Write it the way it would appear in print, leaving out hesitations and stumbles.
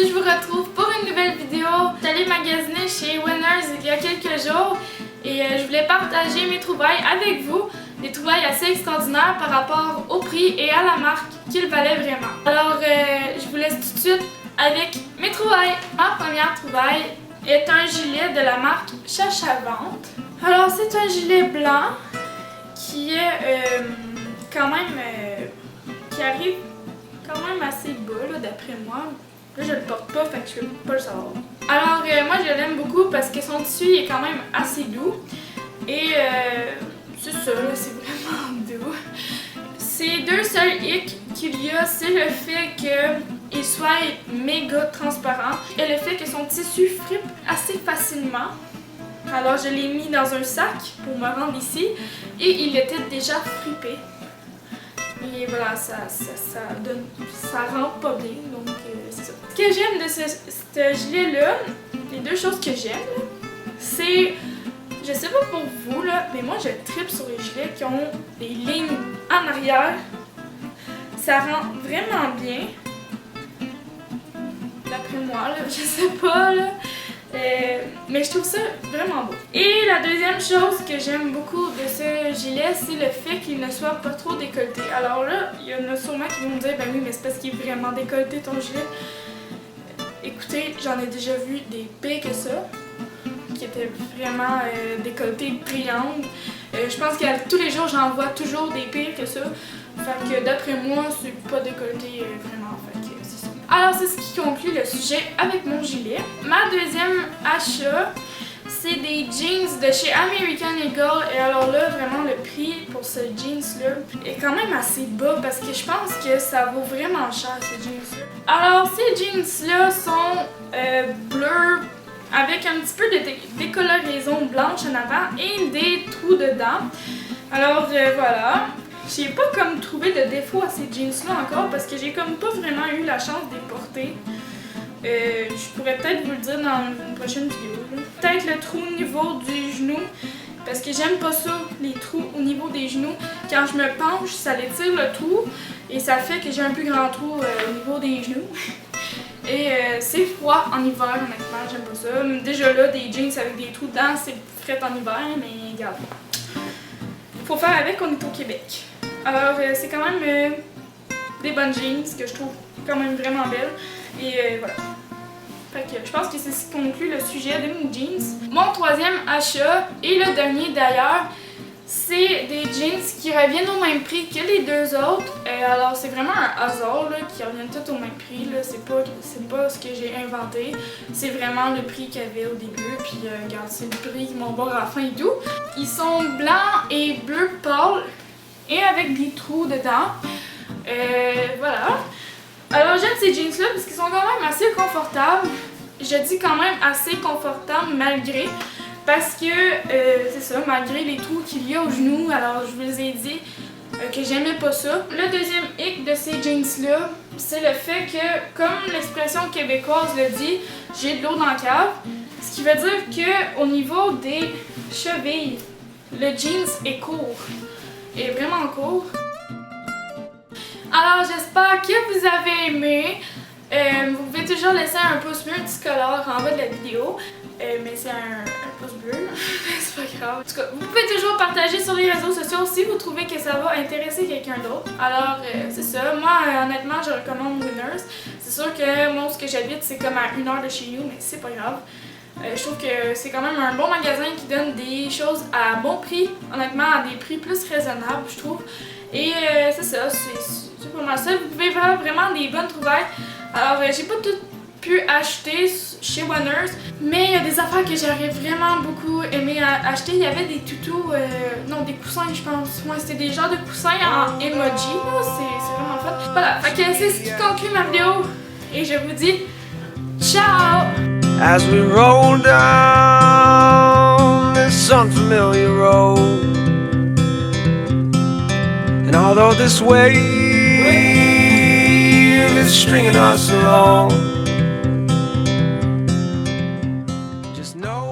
aujourd'hui je vous retrouve pour une nouvelle vidéo. J'allais magasiner chez Winners il y a quelques jours et je voulais partager mes trouvailles avec vous. Des trouvailles assez extraordinaires par rapport au prix et à la marque qu'ils valaient vraiment. Alors je vous laisse tout de suite avec mes trouvailles. Ma première trouvaille est un gilet de la marque Chachavante. Alors c'est un gilet blanc qui est quand même qui arrive quand même assez bas d'après moi. Là je le porte pas, fait que je peux pas le savoir. Alors moi je l'aime beaucoup parce que son tissu est quand même assez doux. Et c'est ça, c'est vraiment doux. Ces deux seuls hicks qu'il y a, c'est le fait qu'il soit méga transparent et le fait que son tissu fripe assez facilement. Alors je l'ai mis dans un sac pour me rendre ici et il était déjà fripé. Et voilà, ça rend pas bien, donc c'est ça. Ce que j'aime de ce gilet-là, les deux choses que j'aime, c'est, je sais pas pour vous, là, mais moi je tripe sur les gilets qui ont des lignes en arrière. Ça rend vraiment bien. D'après moi, là, je sais pas, là. Mais je trouve ça vraiment beau. Et la deuxième chose que j'aime beaucoup de ce gilet, c'est le fait qu'il ne soit pas trop décolleté. Alors là, il y en a sûrement qui vont me dire, ben oui, mais c'est parce qu'il est vraiment décolleté ton gilet. Écoutez, j'en ai déjà vu des pires que ça, qui étaient vraiment décolletés de triangle. Je pense que tous les jours, j'en vois toujours des pires que ça. Fait que d'après moi, c'est pas décolleté vraiment. Fait que c'est ça. Alors c'est ce qui conclut le sujet avec mon gilet. Ma deuxième achat, c'est des jeans de chez American Eagle. Et alors là, vraiment le prix pour ce jeans-là est quand même assez bas parce que je pense que ça vaut vraiment cher ces jeans-là. Alors ces jeans-là sont bleus avec un petit peu de décoloraison blanche en avant et des trous dedans. Alors voilà. J'ai pas comme trouvé de défaut à ces jeans-là encore parce que j'ai comme pas vraiment eu la chance de les porter. Je pourrais peut-être vous le dire dans une prochaine vidéo. Peut-être le trou au niveau du genou parce que j'aime pas ça, les trous au niveau des genoux. Quand je me penche, ça l'étire le trou et ça fait que j'ai un plus grand trou au niveau des genoux. Et c'est froid en hiver, honnêtement, j'aime pas ça. Déjà là, des jeans avec des trous dedans, c'est frais en hiver, mais regarde. Faut faire avec, on est au Québec. Alors c'est quand même des bonnes jeans que je trouve quand même vraiment belles. Et voilà. Fait que je pense que c'est ce qui conclut le sujet de mes jeans. Mon troisième achat, et le dernier d'ailleurs, c'est des jeans qui reviennent au même prix que les deux autres. Alors c'est vraiment un hasard là, qui reviennent tous au même prix. C'est pas ce que j'ai inventé. C'est vraiment le prix qu'il y avait au début. Puis regarde, c'est le prix qu'ils m'ont bas à la fin et tout. Ils sont blancs et bleu pâle et avec des trous dedans. Voilà. Alors j'aime ces jeans là parce qu'ils sont quand même assez confortables. Je dis quand même assez confortables malgré. Parce que, c'est ça, malgré les trous qu'il y a aux genoux, alors je vous ai dit que j'aimais pas ça. Le deuxième hic de ces jeans-là, c'est le fait que, comme l'expression québécoise le dit, j'ai de l'eau dans la cave. Ce qui veut dire qu'au niveau des chevilles, le jeans est court. Est vraiment court. Alors j'espère que vous avez aimé. Vous pouvez toujours laisser un pouce bleu multicolore en bas de la vidéo. Mais c'est un pouce bleu, c'est pas grave. En tout cas, vous pouvez toujours partager sur les réseaux sociaux si vous trouvez que ça va intéresser quelqu'un d'autre. Alors, c'est ça. Moi, honnêtement, je recommande Winners. C'est sûr que moi, où j'habite, c'est comme à 1 heure de chez nous, mais c'est pas grave. Je trouve que c'est quand même un bon magasin qui donne des choses à bon prix, honnêtement, à des prix plus raisonnables, je trouve. Et c'est ça, c'est pour moi ça. Vous pouvez faire vraiment des bonnes trouvailles. Alors, j'ai pas tout pu acheter chez Winners, mais il y a des affaires que j'aurais vraiment beaucoup aimé acheter. Il y avait des tutos, non des coussins je pense. Moi c'était des genres de coussins en emoji, c'est vraiment fun. Voilà, fait que c'est ce qui conclut ma vidéo et je vous dis ciao! As we roll down this unfamiliar road, and although this wave is stringing us along,